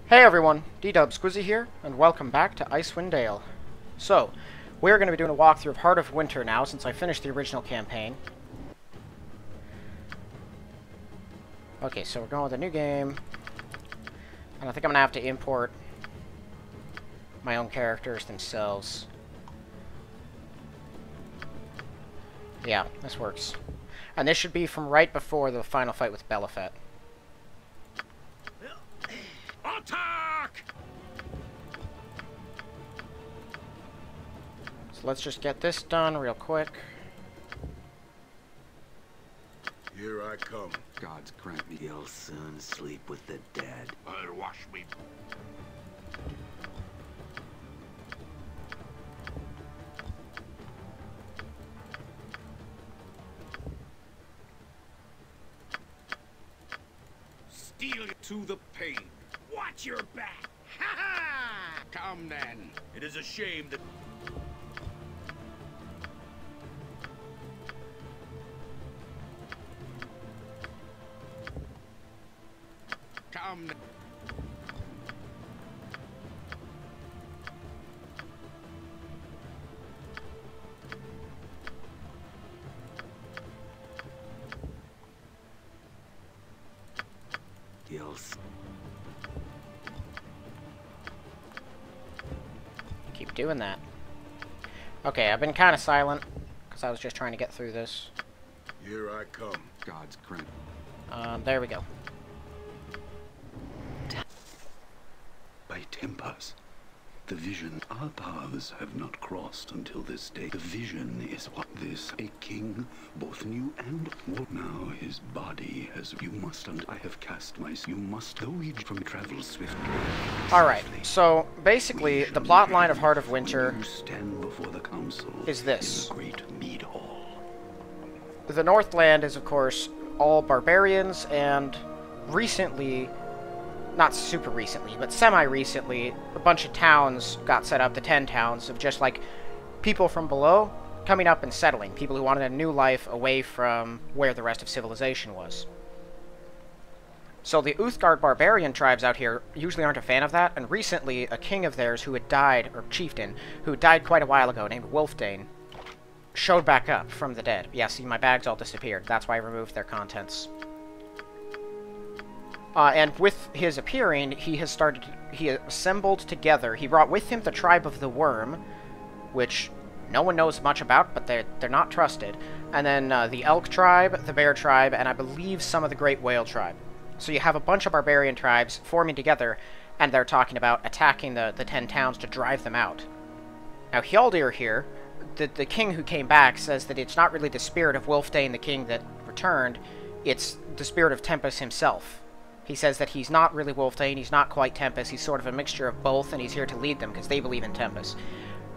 Hey everyone, D-Dub Squizzy here, and welcome back to Icewind Dale. So, we're going to be doing a walkthrough of Heart of Winter now, since I finished the original campaign. Okay, so we're going with a new game, and I think I'm going to have to import my own characters themselves. Yeah, this works. And this should be from right before the final fight with Belafet. Attack! So let's just get this done real quick. Here I come. Gods grant me you'll soon sleep with the dead. I'll wash me. Steel to the pain. Watch your back. Ha ha! Come then. It is a shame that. Come. You'll Keep doing that. Okay, I've been kind of silent, because I was just trying to get through this. Here I come. Gods grant. There we go. By tempers. The vision, our paths have not crossed until this day. The vision is what this, a king, both new and old. Now his body has, you must, and I have cast my, you must, though we from travel swiftly. Alright, so basically, the plot line of Heart of Winter You stand before the council is this. in the great mead hall. The Northland is, of course, all barbarians, and recently, not super recently, but semi-recently, a bunch of towns got set up, the 10 towns, of just, like, people from below coming up and settling. People who wanted a new life away from where the rest of civilization was. So the Uthgard barbarian tribes out here usually aren't a fan of that, and recently, a king of theirs who had died, or chieftain, who had died quite a while ago, named Wulfdane, showed back up from the dead. Yeah, see, my bags all disappeared. That's why I removed their contents. And with his appearing, he assembled together, he brought with him the tribe of the Worm, which no one knows much about, but they're not trusted, and then the Elk tribe, the Bear tribe, and I believe some of the Great Whale tribe. So you have a bunch of barbarian tribes forming together, and they're talking about attacking the 10 towns to drive them out. Now, Hjaldir here, the king who came back, says that it's not really the spirit of Wulfdane, the king that returned, it's the spirit of Tempest himself. He says that he's not really Wulfdane, he's not quite Tempest, he's sort of a mixture of both, and he's here to lead them, because they believe in Tempest.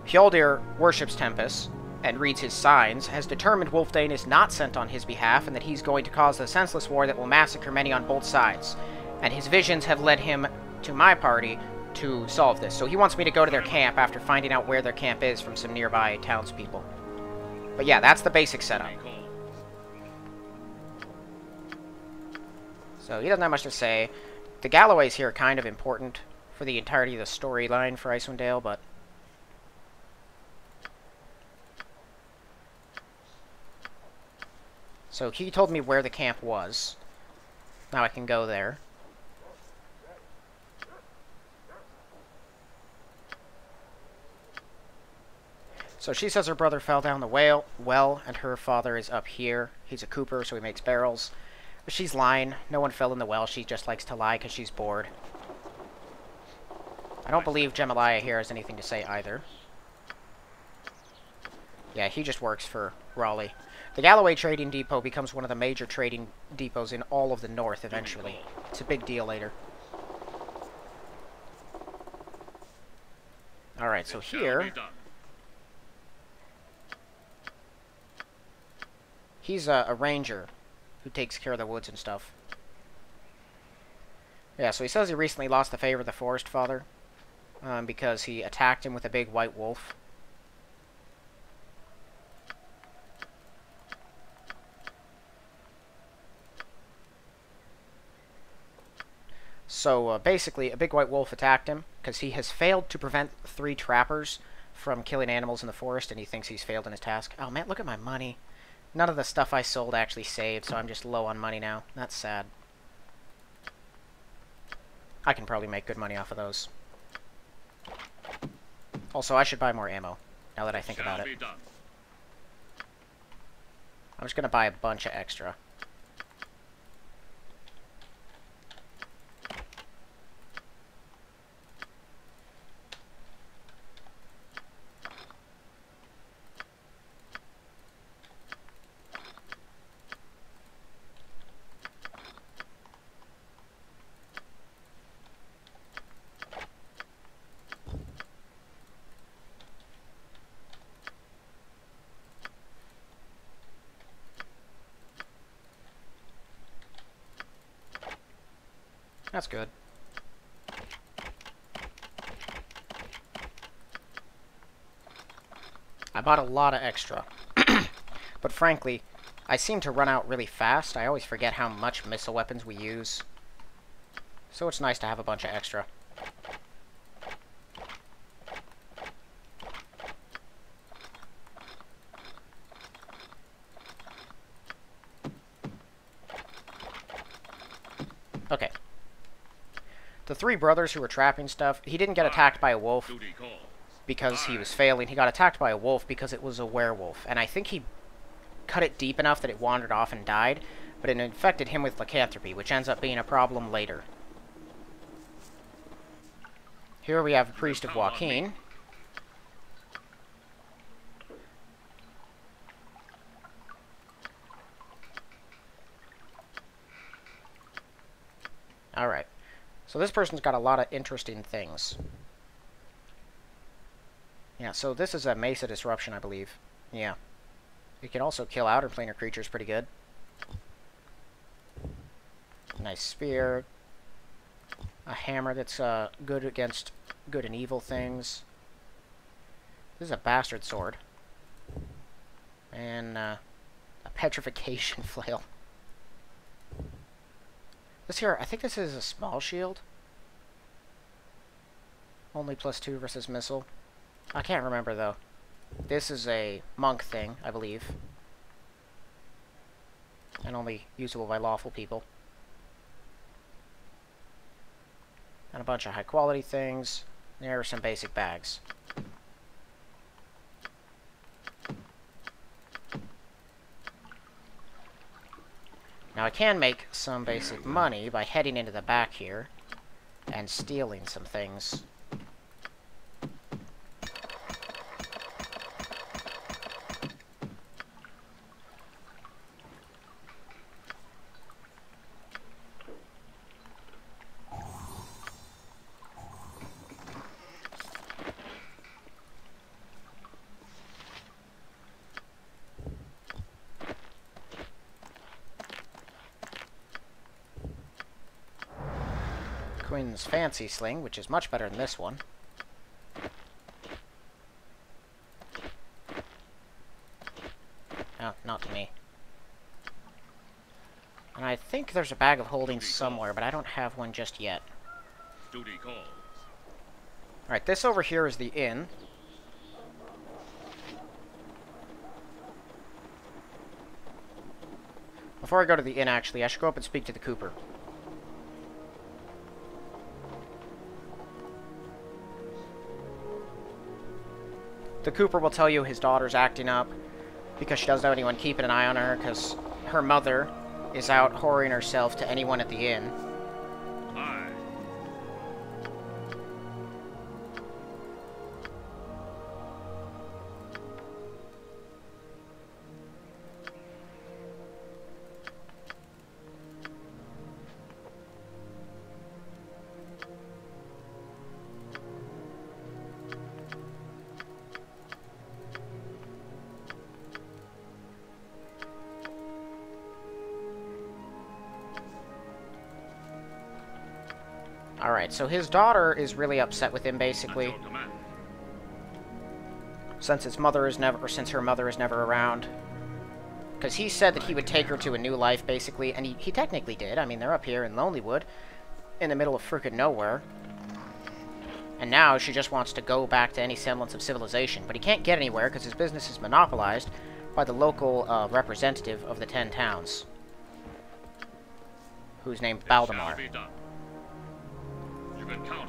Hjaldir worships Tempest, and reads his signs, has determined Wulfdane is not sent on his behalf, and that he's going to cause a senseless war that will massacre many on both sides. And his visions have led him to my party to solve this. So he wants me to go to their camp after finding out where their camp is from some nearby townspeople. But yeah, that's the basic setup. So he doesn't have much to say. The Galloways here are kind of important for the entirety of the storyline for Icewind Dale, but... So he told me where the camp was. Now I can go there. So she says her brother fell down the well, and her father is up here. He's a cooper, so he makes barrels. But she's lying. No one fell in the well. She just likes to lie because she's bored. I don't believe Gemaliah here has anything to say either. Yeah, he just works for Raleigh. The Galloway Trading Depot becomes one of the major trading depots in all of the North eventually. It's a big deal later. Alright, so here... He's a ranger who takes care of the woods and stuff. Yeah, so he says he recently lost the favor of the Forest Father because he attacked him with a big white wolf. So, basically, a big white wolf attacked him, because he has failed to prevent 3 trappers from killing animals in the forest, and he thinks he's failed in his task. Oh, man, look at my money. None of the stuff I sold actually saved, so I'm just low on money now. That's sad. I can probably make good money off of those. Also, I should buy more ammo, now that I think about it. I'm just going to buy a bunch of extra. That's good. I bought a lot of extra. But frankly, I seem to run out really fast. I always forget how much missile weapons we use. So it's nice to have a bunch of extra. Okay. The 3 brothers who were trapping stuff, he didn't get attacked by a wolf because he was failing. He got attacked by a wolf because it was a werewolf. And I think he cut it deep enough that it wandered off and died, but it infected him with lycanthropy, which ends up being a problem later. Here we have a priest of Joaquin. Alright. So this person's got a lot of interesting things. Yeah, so this is a Mesa Disruption, I believe. Yeah. You can also kill outer planar creatures pretty good. Nice spear. A hammer that's good against good and evil things. This is a bastard sword. And a petrification flail. This here, I think this is a small shield. Only +2 versus missile. I can't remember, though. This is a monk thing, I believe. And only usable by lawful people. And a bunch of high-quality things. There are some basic bags. Now I can make some basic money by heading into the back here and stealing some things. Queen's Fancy Sling, which is much better than this one. Oh, not to me. And I think there's a bag of holding somewhere, but I don't have one just yet. Alright, this over here is the inn. Before I go to the inn, actually, I should go up and speak to the Cooper. The Cooper will tell you his daughter's acting up because she doesn't have anyone keeping an eye on her because her mother is out whoring herself to anyone at the inn. Alright, so his daughter is really upset with him, basically. Since her mother is never around. Because he said that he would take her to a new life, basically, and he technically did. I mean, they're up here in Lonelywood. in the middle of frickin' nowhere. And now she just wants to go back to any semblance of civilization. But he can't get anywhere because his business is monopolized by the local representative of the 10 towns, who's named Baldemar.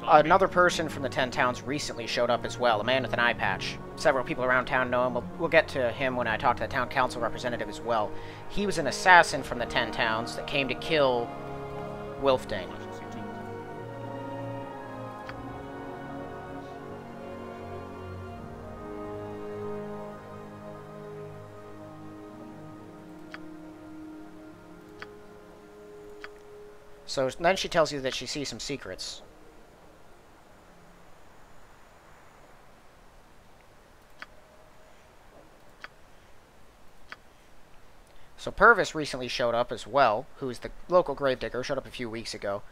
Another person from the 10 towns recently showed up as well, a man with an eye patch. Several people around town know him. We'll get to him when I talk to the town council representative as well. He was an assassin from the 10 towns that came to kill Wilfdane. So then she tells you that she sees some secrets. So Purvis recently showed up as well, who's the local gravedigger, showed up a few weeks ago.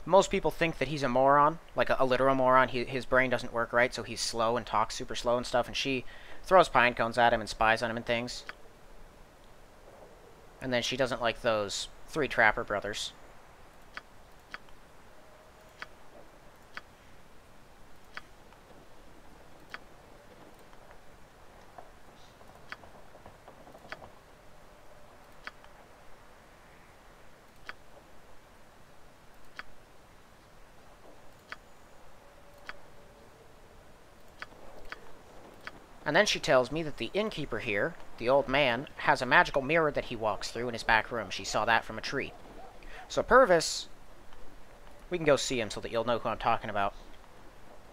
Most people think that he's a moron, like a literal moron. His brain doesn't work right, so he's slow and talks super slow and stuff, and she throws pine cones at him and spies on him and things. And then she doesn't like those 3 Trapper brothers. And then she tells me that the innkeeper here, the old man, has a magical mirror that he walks through in his back room. She saw that from a tree. So Purvis, we can go see him so that you'll know who I'm talking about.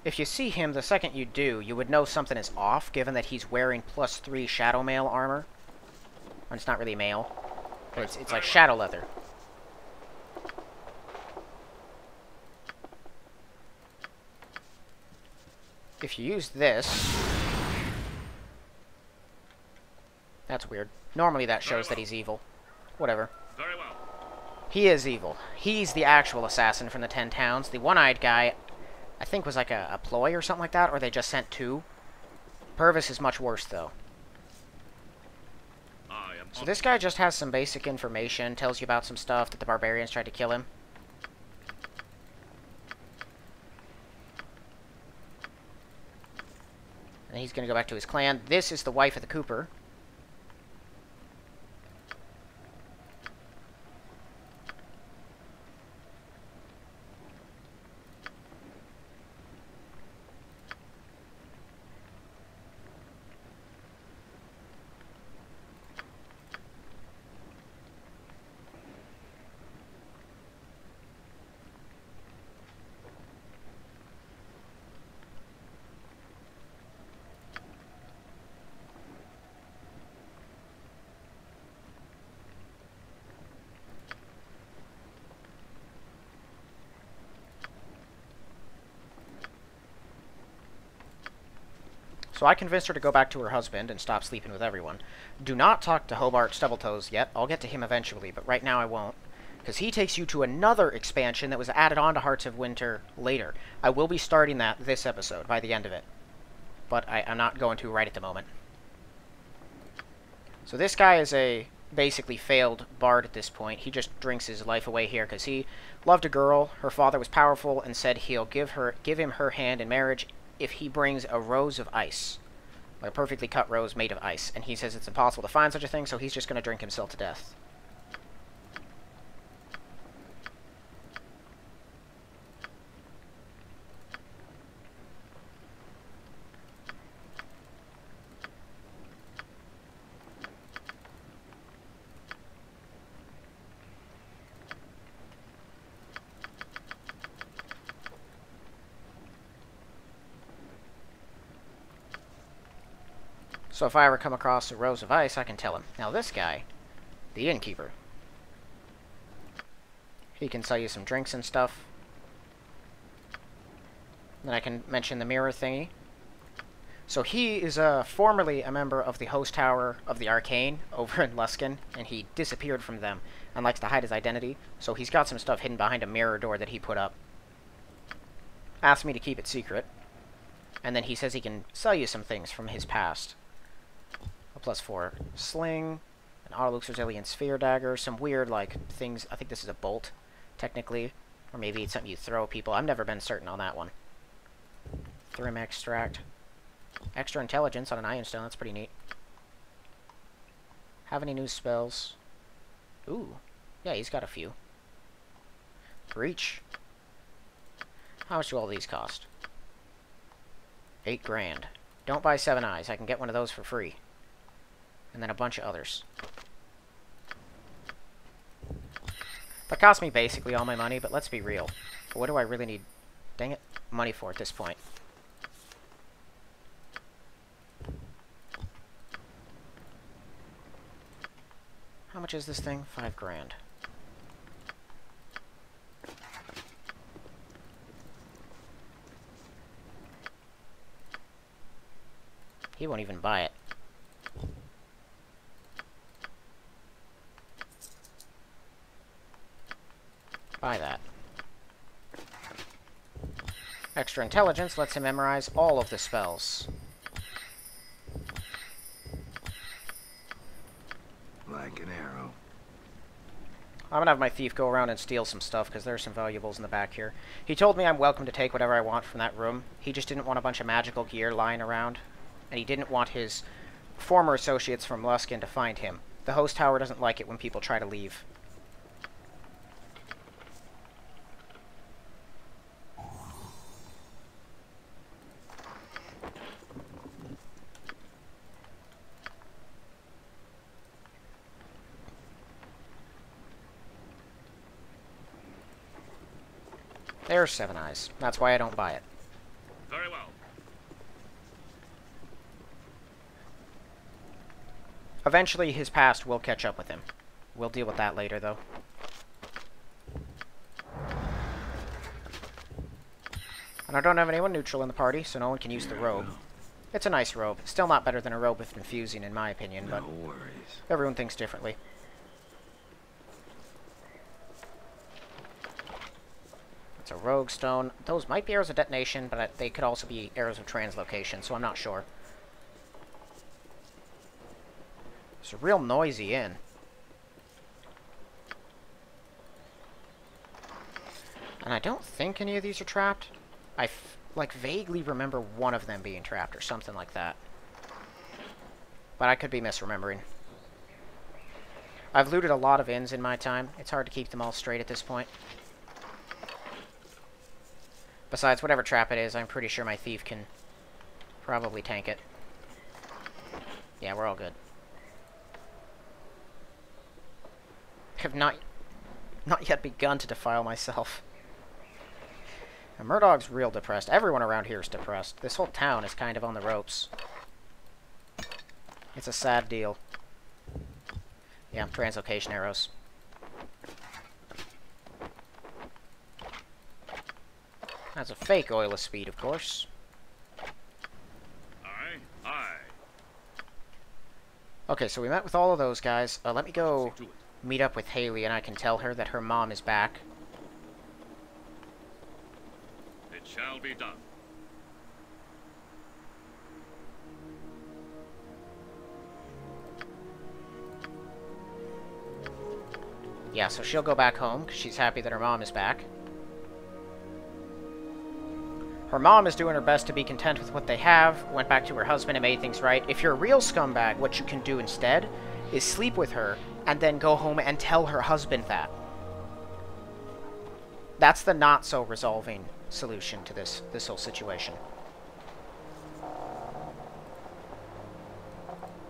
If you see him, the second you do, you would know something is off, given that he's wearing +3 shadow mail armor. And it's not really mail, but it's like shadow leather. If you use this... That's weird. Normally that shows that he's evil. Whatever. Very well. He is evil. He's the actual assassin from the 10 towns. The one-eyed guy, I think, was like a ploy or something like that, or they just sent 2. Purvis is much worse, though. So this guy just has some basic information, tells you about some stuff that the barbarians tried to kill him. And he's going to go back to his clan. This is the wife of the Cooper. So I convinced her to go back to her husband and stop sleeping with everyone. Do not talk to Hobart Stubbletoes yet. I'll get to him eventually, but right now I won't. Because he takes you to another expansion that was added on to Hearts of Winter later. I will be starting that this episode, by the end of it. But I'm not going to right at the moment. So this guy is a basically failed bard at this point. He just drinks his life away here because he loved a girl. Her father was powerful and said he'll give him her hand in marriage if he brings a rose of ice. Like a perfectly cut rose made of ice. And he says it's impossible to find such a thing, so he's just going to drink himself to death. So if I ever come across a rose of ice, I can tell him. Now this guy, the innkeeper, he can sell you some drinks and stuff. Then I can mention the mirror thingy. So he is formerly a member of the Host Tower of the Arcane over in Luskan, and he disappeared from them and likes to hide his identity. So he's got some stuff hidden behind a mirror door that he put up. Asked me to keep it secret. And then he says he can sell you some things from his past. A +4 sling, an auto-looks resilient sphere dagger, some weird, like, things. I think this is a bolt, technically. Or maybe it's something you throw at people. I've never been certain on that one. Thrim extract. Extra intelligence on an iron stone. That's pretty neat. Have any new spells? Ooh. Yeah, he's got a few. Breach. How much do all these cost? 8 grand. Don't buy 7 eyes. I can get one of those for free. And then a bunch of others. That cost me basically all my money, but let's be real. What do I really need, dang it, money for at this point? How much is this thing? 5 grand. He won't even buy it. Buy that. Extra intelligence lets him memorize all of the spells. Like an arrow. I'm gonna have my thief go around and steal some stuff, because there's some valuables in the back here. He told me I'm welcome to take whatever I want from that room. He just didn't want a bunch of magical gear lying around. And he didn't want his former associates from Luskin to find him. The host tower doesn't like it when people try to leave. There's 7 eyes. That's why I don't buy it. Very well. Eventually, his past will catch up with him. We'll deal with that later, though. And I don't have anyone neutral in the party, so no one can use the robe. It's a nice robe. Still not better than a robe with infusing, in my opinion, but No worries. everyone thinks differently. It's a rogue stone. Those might be arrows of detonation, but they could also be arrows of translocation, so I'm not sure. It's a real noisy inn. And I don't think any of these are trapped. I like vaguely remember one of them being trapped or something like that. But I could be misremembering. I've looted a lot of inns in my time. It's hard to keep them all straight at this point. Besides, whatever trap it is, I'm pretty sure my thief can probably tank it. Yeah, we're all good. Have not yet begun to defile myself. And Murdoch's real depressed. Everyone around here is depressed. This whole town is kind of on the ropes. It's a sad deal. Yeah, translocation arrows. That's a fake oil of speed, of course. Aye, aye. Okay, so we met with all of those guys. Let me go See to it. meet up with Haley, and I can tell her that her mom is back. It shall be done. Yeah, so she'll go back home, because she's happy that her mom is back. Her mom is doing her best to be content with what they have, went back to her husband and made things right. If you're a real scumbag, what you can do instead is sleep with her and then go home and tell her husband that. That's the not-so-resolving solution to this whole situation.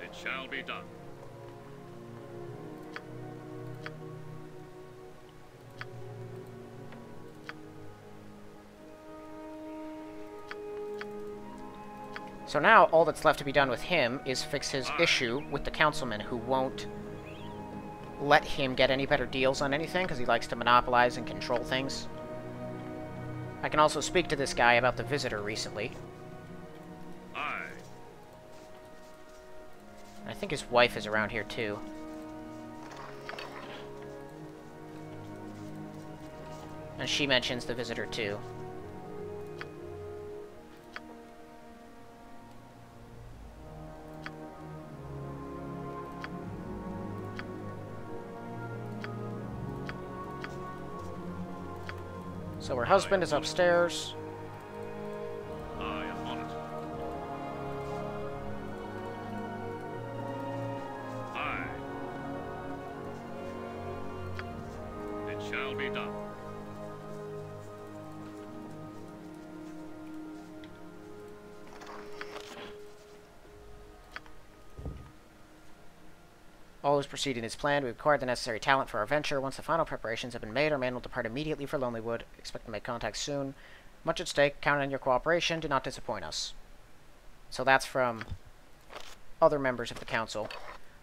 It shall be done. So now, all that's left to be done with him is fix his issue with the councilman who won't let him get any better deals on anything because he likes to monopolize and control things. I can also speak to this guy about the visitor recently. Aye. I think his wife is around here too. And she mentions the visitor too. So her husband is upstairs. I am on it. Aye. It shall be done. All is proceeding as planned. We've acquired the necessary talent for our venture. Once the final preparations have been made, our man will depart immediately for Lonelywood. Expect to make contact soon. Much at stake. Count on your cooperation. Do not disappoint us. So that's from other members of the council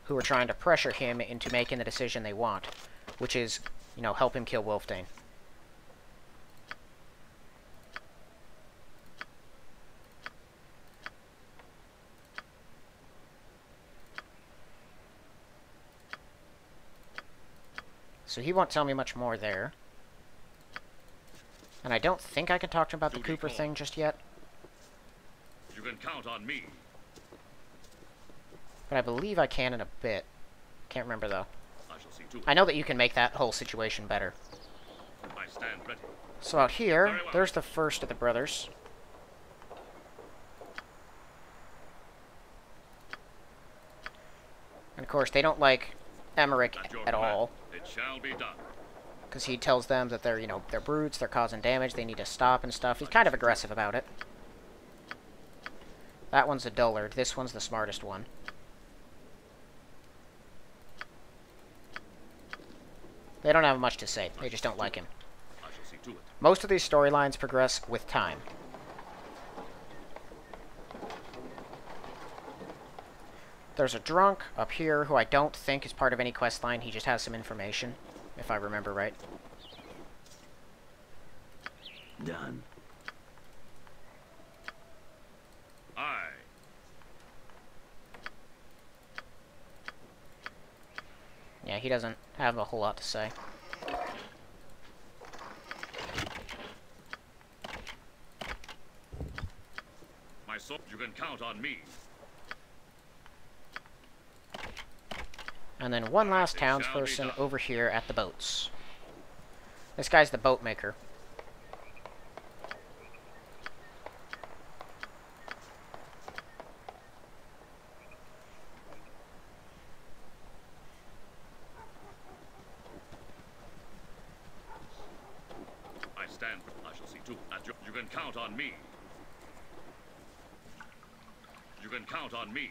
who are trying to pressure him into making the decision they want, which is, you know, help him kill Wolfdane. So he won't tell me much more there. And I don't think I can talk to him about the Cooper thing just yet. You can count on me. But I believe I can in a bit. Can't remember, though. I shall see to it. I know that you can make that whole situation better. I stand ready. So out here, Very well. there's the first of the brothers. And of course, they don't like Emmerich At your at command. all. It shall be done. Because he tells them that they're, you know, they're brutes, they're causing damage, they need to stop and stuff. He's kind of aggressive about it. That one's a dullard. This one's the smartest one. They don't have much to say. They just don't like him. I shall see to it. Most of these storylines progress with time. There's a drunk up here who I don't think is part of any quest line. He just has some information, if I remember right. Done. Aye. Yeah, he doesn't have a whole lot to say. My soul, you can count on me. And then one last It shall be townsperson done. over here at the boats. This guy's the boat maker. I stand. I shall see to it. You can count on me. You can count on me.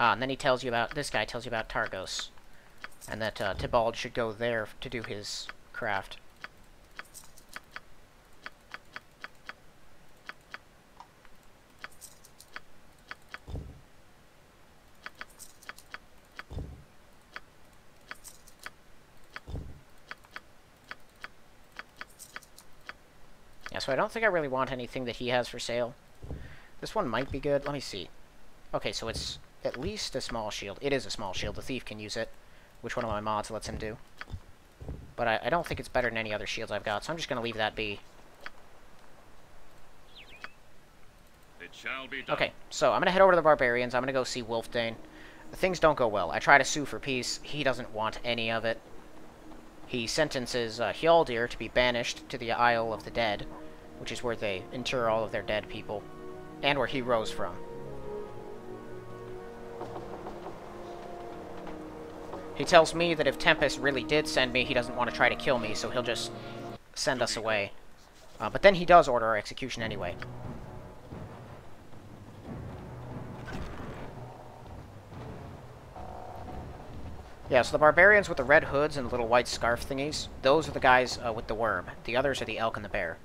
Ah, and then he tells you about, this guy tells you about Targos. And that Tybalt should go there to do his craft. Yeah, so I don't think I really want anything that he has for sale. This one might be good. Let me see. Okay, so it's at least a small shield. It is a small shield. The thief can use it, which one of my mods lets him do. But I don't think it's better than any other shields I've got, so I'm just going to leave that be. It shall be done. Okay, so I'm going to head over to the Barbarians. I'm going to go see Wolfdane. Things don't go well. I try to sue for peace. He doesn't want any of it. He sentences Hjaldir to be banished to the Isle of the Dead, which is where they inter all of their dead people, and where he rose from. He tells me that if Tempest really did send me, he doesn't want to try to kill me, so he'll just send us away. But then he does order our execution anyway. Yeah, so the barbarians with the red hoods and the little white scarf thingies, those are the guys with the worm. The others are the elk and the bear.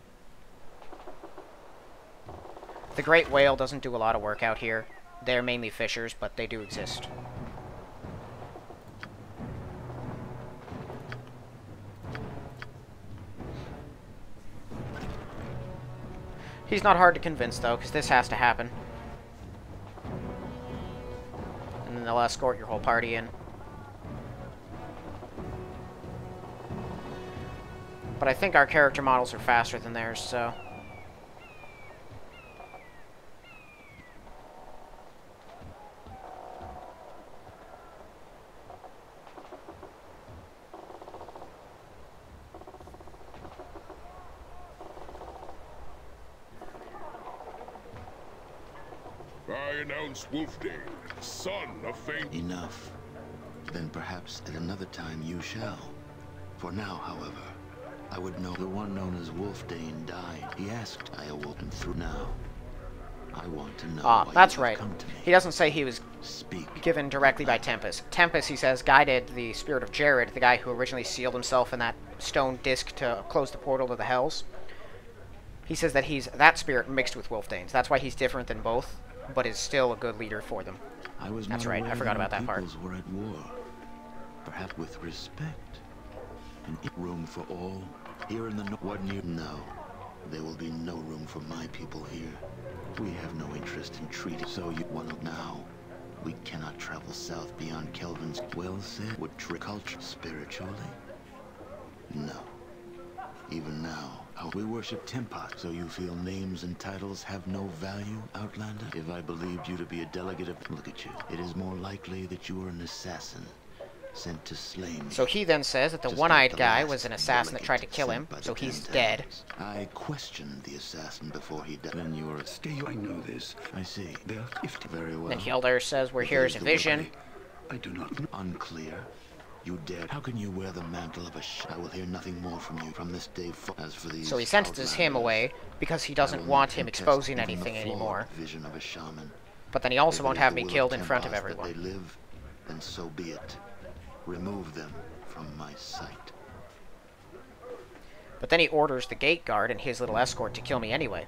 The great whale doesn't do a lot of work out here. They're mainly fishers, but they do exist. He's not hard to convince, though, because this has to happen. And then they'll escort your whole party in. But I think our character models are faster than theirs, so... I announce Wolfdane, son of Fame. Enough. Then perhaps at another time you shall. For now, however, I would know the one known as Wolfdane died. He asked, I awoke him through now. I want to know why that's you have right. come to me. He doesn't say he was Speak. given directly by Tempest. Tempest, he says, guided the spirit of Jared, the guy who originally sealed himself in that stone disc to close the portal to the Hells. He says that he's that spirit mixed with Wolfdane's. That's why he's different than both, but is still a good leader for them. I was That's not right, aware I forgot that about that part. peoples were at war. Perhaps with respect. And room for all. Here in the what new? No. There will be no room for my people here. We have no interest in treating. So you want to now. We cannot travel south beyond Kelvin's. Well said. Would culture spiritually? No. Even now, how we worship Tempot. So you feel names and titles have no value, Outlander? If I believed you to be a delegate of... Look at you. It is more likely that you are an assassin. Sent to slay me. So he then says that the Just one-eyed like the guy last was an assassin that tried to delegate kill sent him, by the so he's 10 dead. Towers. I questioned the assassin before he died. Then you were... Stay, I know this. I see. There are 50. Very well. Then Hildur says we're If here it as is a the vision. work I do not know. Unclear. You dared. How can you wear the mantle of a I will hear nothing more from you from this day forth. As for these So he sentences him Outlanders, away because he I doesn't will want not him contest exposing even the anything flawed anymore. Vision of a shaman. But then he also If it won't is have the me will killed in front of Tempest that everyone. they live, then so be it. Remove them from my sight. But then he orders the gate guard and his little escort to kill me anyway.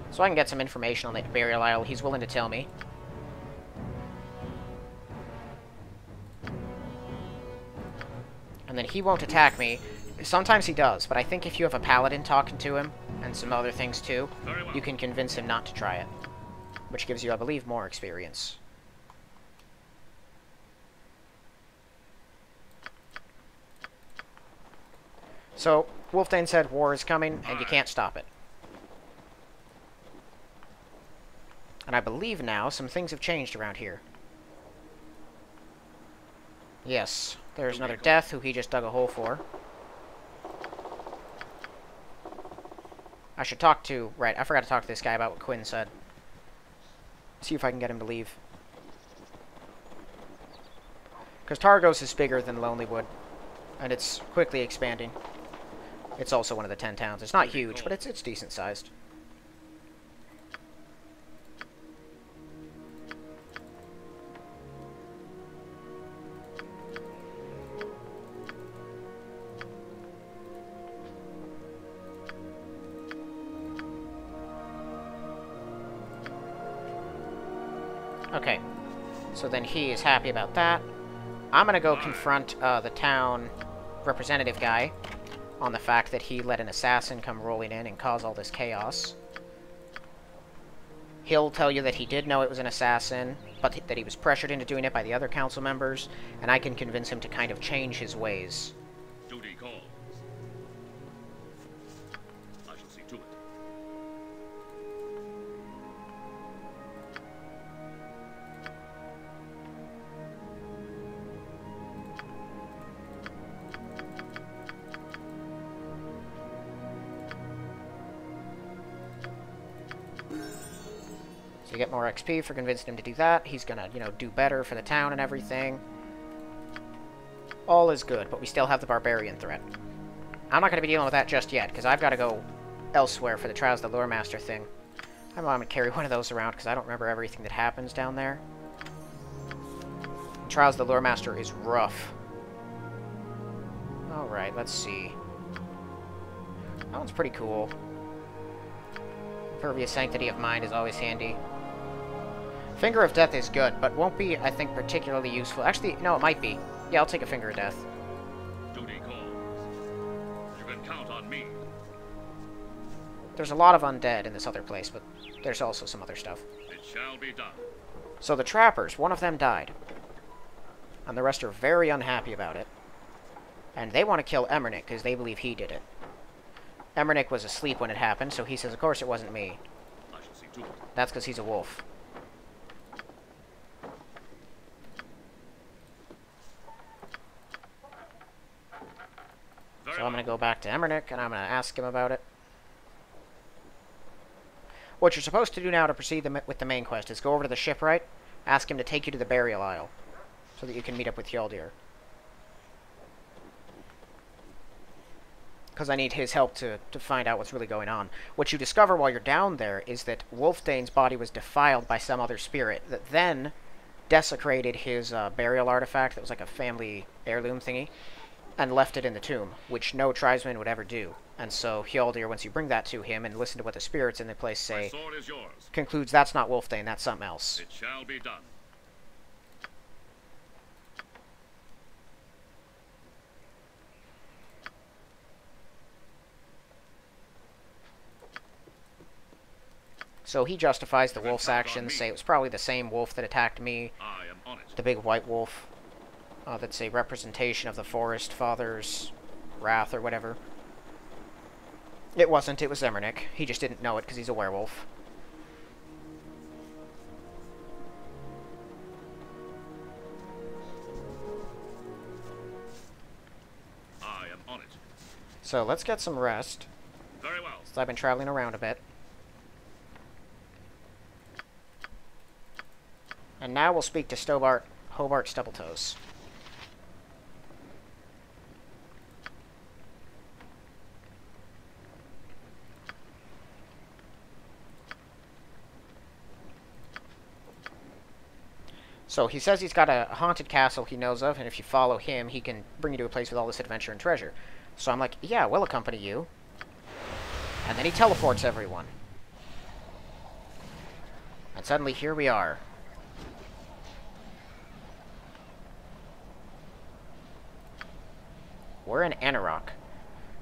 So I can get some information on the burial isle. He's willing to tell me. And then he won't attack me. Sometimes he does, but I think if you have a paladin talking to him, and some other things too, you can convince him not to try it. Which gives you, I believe, more experience. So, Wolfdane said war is coming, and you can't stop it. And I believe now some things have changed around here. Yes, there's another death who he just dug a hole for. I should talk to... Right, I forgot to talk to this guy about what Quinn said. See if I can get him to leave. Because Targos is bigger than Lonelywood, and it's quickly expanding. It's also one of the 10 towns. It's not huge, but it's decent sized. Okay, so then he is happy about that. I'm gonna go confront the town representative guy on the fact that he let an assassin come rolling in and cause all this chaos. He'll tell you that he did know it was an assassin, but that he was pressured into doing it by the other council members, and I can convince him to kind of change his ways. Duty calls. I shall see to it. So you get more XP for convincing him to do that. He's gonna, you know, do better for the town and everything. All is good, but we still have the barbarian threat. I'm not gonna be dealing with that just yet, because I've got to go elsewhere for the Trials of the Lure Master thing. I'm gonna carry one of those around, because I don't remember everything that happens down there. Trials of the Lure Master is rough. Alright, let's see. That one's pretty cool. Pervious Sanctity of Mind is always handy. Finger of Death is good, but won't be, I think, particularly useful. Actually, no, it might be. Yeah, I'll take a Finger of Death. Duty calls. You can count on me. There's a lot of undead in this other place, but there's also some other stuff. It shall be done. So the trappers, one of them died. And the rest are very unhappy about it. And they want to kill Emmernick, because they believe he did it. Emmernick was asleep when it happened, so he says, of course it wasn't me. I shall see to it. That's because he's a wolf. So I'm going to go back to Emmernick, and I'm going to ask him about it. What you're supposed to do now to proceed with the main quest is go over to the shipwright, ask him to take you to the burial isle, so that you can meet up with Hjaldir. Because I need his help to find out what's really going on. What you discover while you're down there is that Wulfdane's body was defiled by some other spirit that then desecrated his burial artifact that was like a family heirloom thingy, and left it in the tomb, which no tribesman would ever do. And so Hjaldir, once you bring that to him and listen to what the spirits in the place say, concludes that's not Wulfdane, that's something else. It shall be done. So he justifies the wolf's actions, say it was probably the same wolf that attacked me, I am on it. the big white wolf, that's a representation of the Forest Father's wrath or whatever. It wasn't, it was Zemmernick. He just didn't know it because he's a werewolf. I am on it. So let's get some rest, Very well. since I've been traveling around a bit. And now we'll speak to Hobart Stubbletoes. So he says he's got a haunted castle he knows of, and if you follow him, he can bring you to a place with all this adventure and treasure. So I'm like, yeah, we'll accompany you. And then he teleports everyone. And suddenly here we are. We're in Anarok.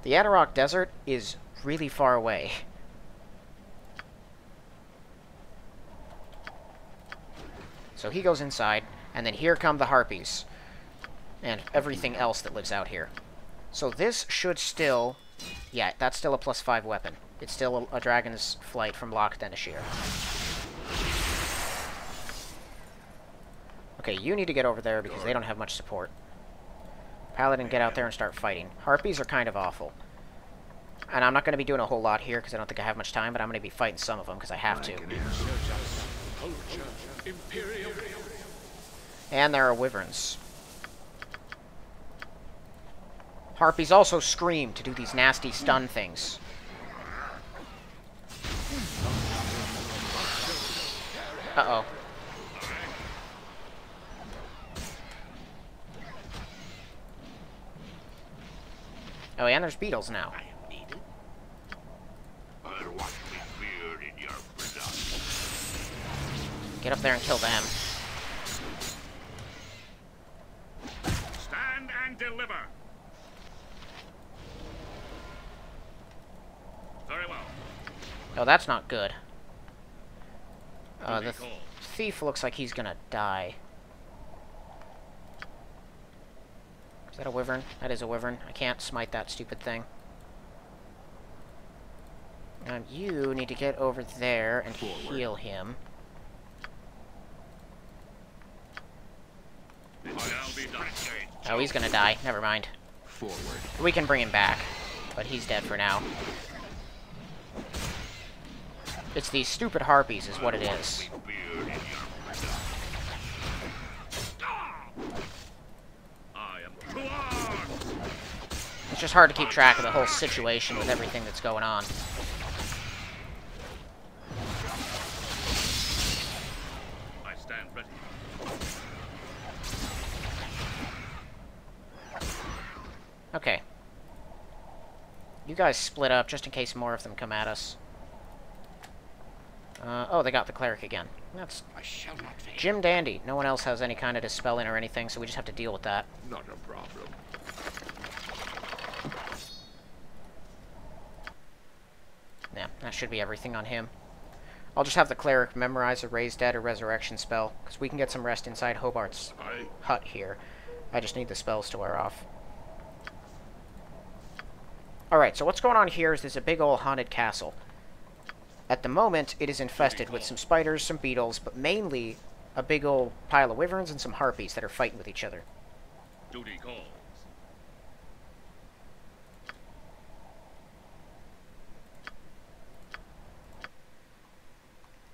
The Anarok Desert is really far away. So he goes inside, and then here come the Harpies. And everything else that lives out here. So this should still... Yeah, that's still a +5 weapon. It's still a Dragon's Flight from Loch Denishir. Okay, you need to get over there because they don't have much support. Paladin, get out there and start fighting. Harpies are kind of awful. And I'm not going to be doing a whole lot here because I don't think I have much time, but I'm going to be fighting some of them because I have to. And there are wyverns. Harpies also scream to do these nasty stun things. Uh-oh. Oh, and there's beetles now. Get up there and kill them. Stand and deliver. Very well. Oh, that's not good. The thief looks like he's gonna die. Is that a wyvern? That is a wyvern. I can't smite that stupid thing. You need to get over there and heal him. Oh, he's gonna die. Never mind. Forward. We can bring him back, but he's dead for now. It's these stupid harpies is what it is. It's just hard to keep track of the whole situation with everything that's going on. I stand ready. Okay. You guys split up just in case more of them come at us. Oh, they got the cleric again. That's Jim Dandy. No one else has any kind of dispelling or anything, so we just have to deal with that. Not a problem. Yeah, that should be everything on him. I'll just have the cleric memorize a raise dead or resurrection spell, because we can get some rest inside Hobart's hut here. I just need the spells to wear off. Alright, so what's going on here is there's a big old haunted castle. At the moment, it is infested with some spiders, some beetles, but mainly a big old pile of wyverns and some harpies that are fighting with each other. Duty calls.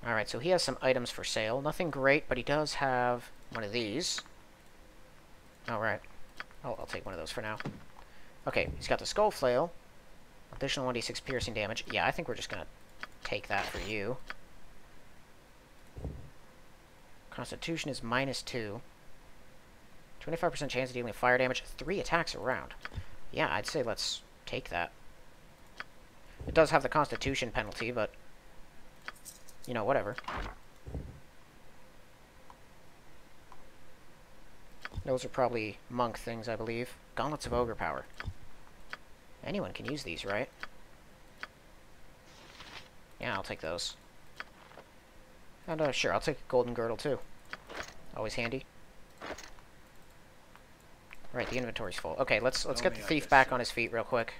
Alright, so he has some items for sale. Nothing great, but he does have one of these. Alright. I'll take one of those for now. Okay, he's got the Skull Flail. Additional 1d6 piercing damage. Yeah, I think we're just gonna take that for you. Constitution is -2. 25% chance of dealing fire damage. 3 attacks a round. Yeah, I'd say let's take that. It does have the Constitution penalty, but... you know, whatever. Those are probably monk things, I believe. Gauntlets of Ogre Power. Anyone can use these, right? Yeah, I'll take those. And, sure, I'll take a Golden Girdle, too. Always handy. Right, the inventory's full. Okay, let's get the thief back on his feet real quick.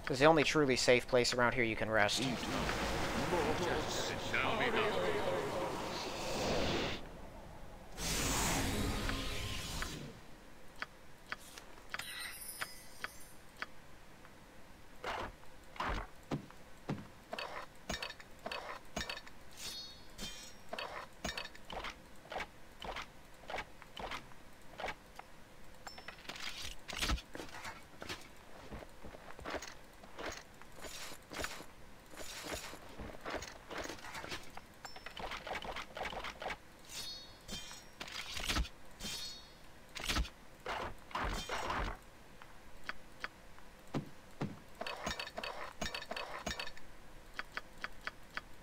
This is the only truly safe place around here you can rest.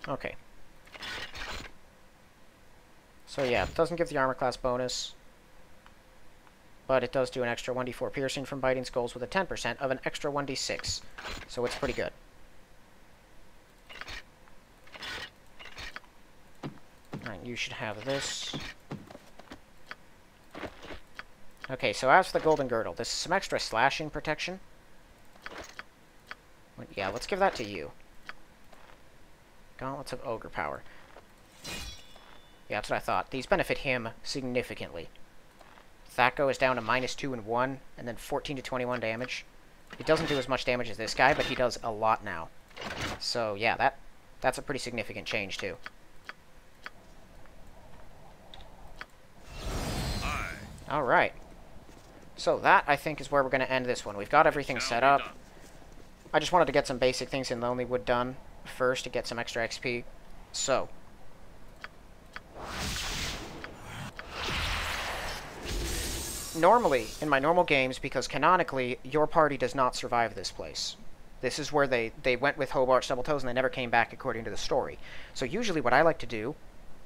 Okay. So yeah, it doesn't give the armor class bonus, but it does do an extra 1d4 piercing from biting skulls with a 10% of an extra 1d6. So it's pretty good. Alright, you should have this. Okay, so as for the Golden Girdle, this is some extra slashing protection. Yeah, let's give that to you. Gauntlets of Ogre Power. Yeah, that's what I thought. These benefit him significantly. Thaco is down to -2 and 1, and then 14 to 21 damage. He doesn't do as much damage as this guy, but he does a lot now. So, yeah, that's a pretty significant change, too. Alright. So that, I think, is where we're going to end this one. We've got everything set up. I just wanted to get some basic things in Lonelywood done first to get some extra XP. So, normally, in my normal games, because canonically, your party does not survive this place. This is where they went with Hobart Doubletoes and they never came back according to the story. So usually what I like to do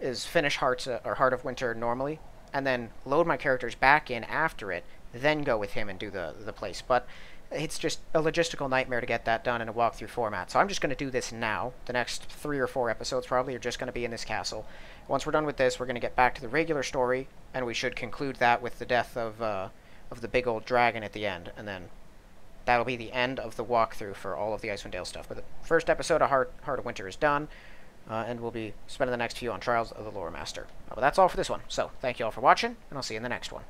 is finish Heart of Winter normally, and then load my characters back in after it, then go with him and do the place. But it's just a logistical nightmare to get that done in a walkthrough format. So I'm just going to do this now. The next 3 or 4 episodes probably are just going to be in this castle. Once we're done with this, we're going to get back to the regular story, and we should conclude that with the death of the big old dragon at the end, and then that'll be the end of the walkthrough for all of the Icewind Dale stuff. But the first episode of Heart of Winter is done, and we'll be spending the next few on Trials of the Lore Master. But that's all for this one. So thank you all for watching, and I'll see you in the next one.